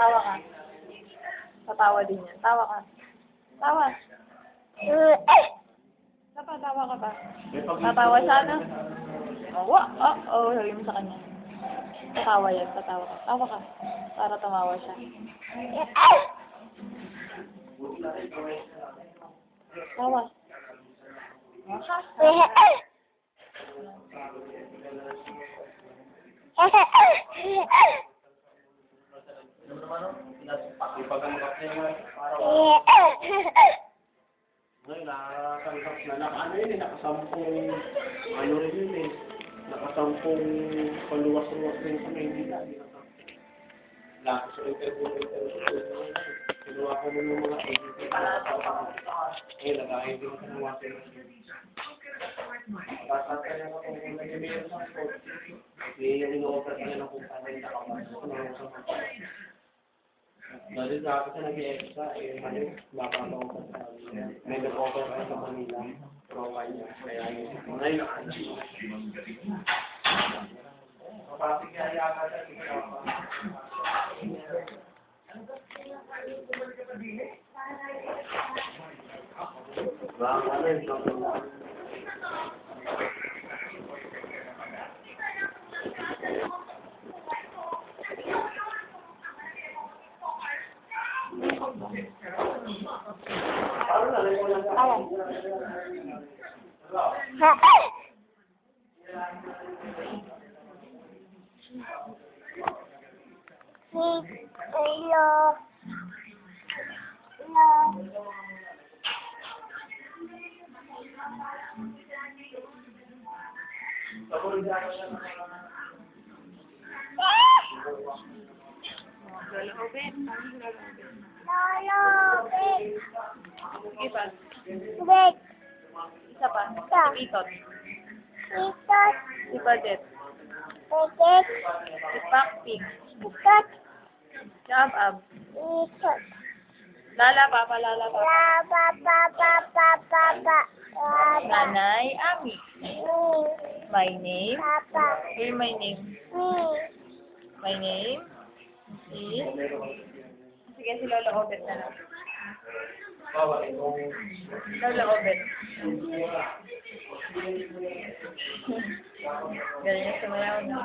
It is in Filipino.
Tawa ka. Tatawa din yan. Tawa ka. Tawa. Tawa ka ba? Tatawa siya, ano? Sabi mo sa kanya. Tatawa yan. Tatawa ka. Tawa ka. Para tumawa siya. Tawa. Ngayon, nakatanggap na. Ano yun eh, nakasampung, ano rin yun eh, nakasampung paluwas-luwas rin sa Maynila. Lahat sa interview. Kinuha ko ng mga agency. Eh, nagahid din sa mga agency. Tapos kaya ako kung nag-email sa sport. Yung ino-offer niya ng kumpanya na kapag dahil dati sa nag-i-extra, bababa ko sa may nag-offer kayo sa Manila, profile niya, kaya yun. Ngayon, kapasig niya yata siya, Iba. Isa pa. Itot. Ibadet. Ipakpik. Jab-ab. Lala papa. Nanay Ami. My name. Hear my name. My name is... Sige, si Lola Obet na lang. Lola Obet. Galing na sumayaw na.